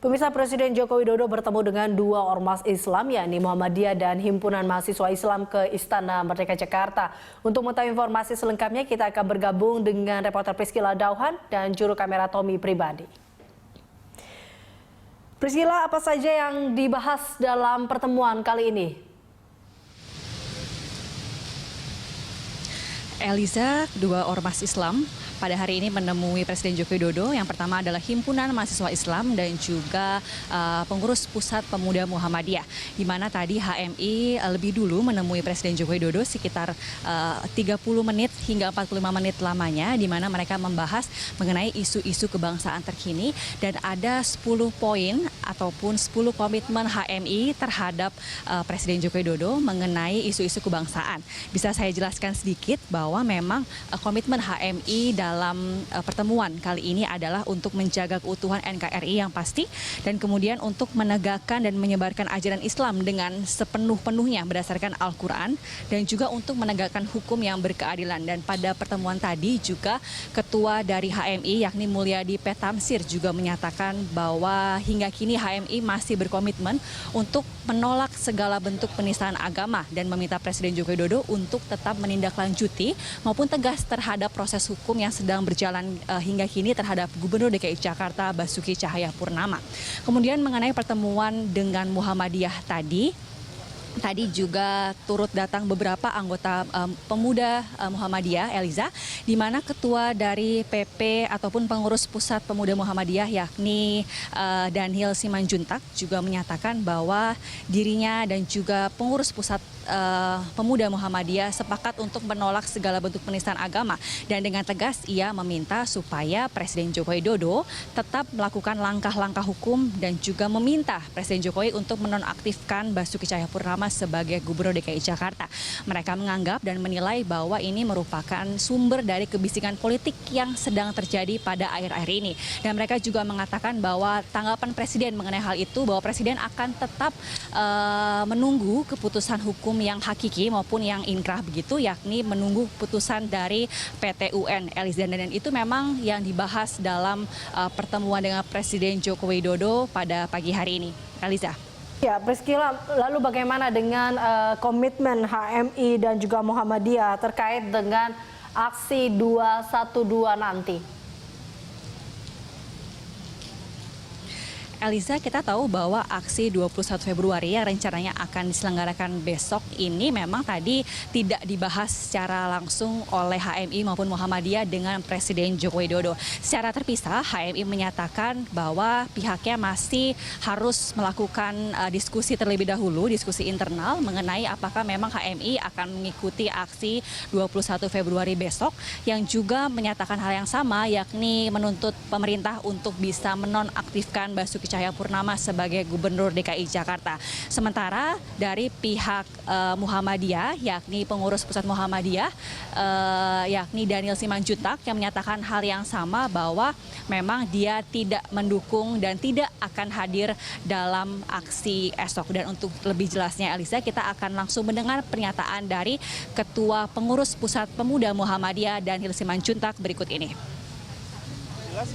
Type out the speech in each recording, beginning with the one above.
Pemirsa, Presiden Joko Widodo bertemu dengan dua ormas Islam, yakni Muhammadiyah dan Himpunan Mahasiswa Islam ke Istana Merdeka Jakarta. Untuk mengetahui informasi selengkapnya, kita akan bergabung dengan reporter Priscila Dauhan dan juru kamera Tommy Pribadi. Priscila, apa saja yang dibahas dalam pertemuan kali ini? Eliza, dua ormas Islam pada hari ini menemui Presiden Joko Widodo. Yang pertama adalah Himpunan Mahasiswa Islam dan juga pengurus Pusat Pemuda Muhammadiyah. Di mana tadi HMI lebih dulu menemui Presiden Joko Widodo sekitar 30 menit hingga 45 menit lamanya, di mana mereka membahas mengenai isu-isu kebangsaan terkini dan ada 10 poin ataupun 10 komitmen HMI terhadap Presiden Joko Widodo mengenai isu-isu kebangsaan. Bisa saya jelaskan sedikit bahwa memang komitmen HMI dalam pertemuan kali ini adalah untuk menjaga keutuhan NKRI yang pasti dan kemudian untuk menegakkan dan menyebarkan ajaran Islam dengan sepenuh-penuhnya berdasarkan Al-Quran dan juga untuk menegakkan hukum yang berkeadilan. Dan pada pertemuan tadi juga Ketua dari HMI yakni Mulyadi P. Tamsir juga menyatakan bahwa hingga kini HMI masih berkomitmen untuk menolak segala bentuk penistaan agama dan meminta Presiden Joko Widodo untuk tetap menindaklanjuti maupun tegas terhadap proses hukum yang sedang berjalan hingga kini terhadap Gubernur DKI Jakarta Basuki Cahayapurnama. Kemudian mengenai pertemuan dengan Muhammadiyah tadi juga turut datang beberapa anggota pemuda Muhammadiyah, Eliza, di mana ketua dari PP ataupun pengurus Pusat Pemuda Muhammadiyah yakni Daniel Simanjuntak juga menyatakan bahwa dirinya dan juga pengurus Pusat Pemuda Muhammadiyah sepakat untuk menolak segala bentuk penistaan agama dan dengan tegas ia meminta supaya Presiden Joko Widodo tetap melakukan langkah-langkah hukum dan juga meminta Presiden Jokowi untuk menonaktifkan Basuki Cahayapurnama sebagai Gubernur DKI Jakarta. Mereka menganggap dan menilai bahwa ini merupakan sumber dari kebisikan politik yang sedang terjadi pada akhir-akhir ini. Dan mereka juga mengatakan bahwa tanggapan Presiden mengenai hal itu bahwa Presiden akan tetap menunggu keputusan hukum yang hakiki maupun yang inkrah begitu, yakni menunggu putusan dari PT UN. Eliza, dan itu memang yang dibahas dalam pertemuan dengan Presiden Joko Widodo pada pagi hari ini. Eliza. Ya, Priscila, lalu bagaimana dengan komitmen HMI dan juga Muhammadiyah terkait dengan aksi 212 nanti? Eliza, kita tahu bahwa aksi 21 Februari yang rencananya akan diselenggarakan besok ini memang tadi tidak dibahas secara langsung oleh HMI maupun Muhammadiyah dengan Presiden Joko Widodo. Secara terpisah, HMI menyatakan bahwa pihaknya masih harus melakukan diskusi terlebih dahulu, diskusi internal mengenai apakah memang HMI akan mengikuti aksi 21 Februari besok, yang juga menyatakan hal yang sama, yakni menuntut pemerintah untuk bisa menonaktifkan Basuki Cahayapurnama sebagai Gubernur DKI Jakarta. Sementara dari pihak Muhammadiyah, yakni pengurus Pusat Muhammadiyah, yakni Daniel Simanjuntak, yang menyatakan hal yang sama bahwa memang dia tidak mendukung dan tidak akan hadir dalam aksi esok. Dan untuk lebih jelasnya, Eliza, kita akan langsung mendengar pernyataan dari Ketua Pengurus Pusat Pemuda Muhammadiyah Daniel Simanjuntak berikut ini.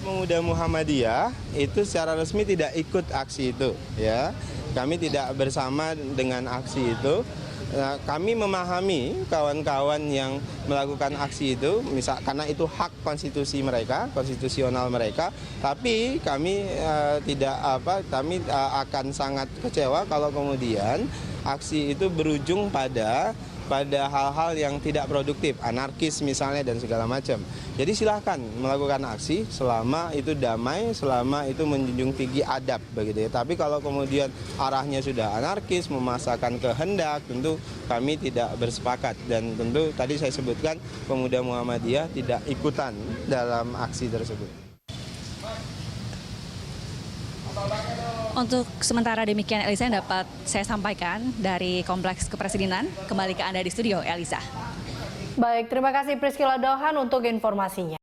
Pemuda Muhammadiyah itu secara resmi tidak ikut aksi itu, ya. Kami tidak bersama dengan aksi itu. Kami memahami kawan-kawan yang melakukan aksi itu, misal karena itu hak konstitusi mereka, konstitusional mereka. Tapi kami kami akan sangat kecewa kalau kemudian aksi itu berujung pada hal-hal yang tidak produktif, anarkis misalnya dan segala macam. Jadi silahkan melakukan aksi selama itu damai, selama itu menjunjung tinggi adab begitu ya. Tapi kalau kemudian arahnya sudah anarkis, memaksakan kehendak, tentu kami tidak bersepakat. Dan tentu tadi saya sebutkan pemuda Muhammadiyah tidak ikutan dalam aksi tersebut. Untuk sementara demikian, Eliza, yang dapat saya sampaikan dari Kompleks Kepresidenan. Kembali ke Anda di studio, Eliza. Baik, terima kasih Priscila Dauhan untuk informasinya.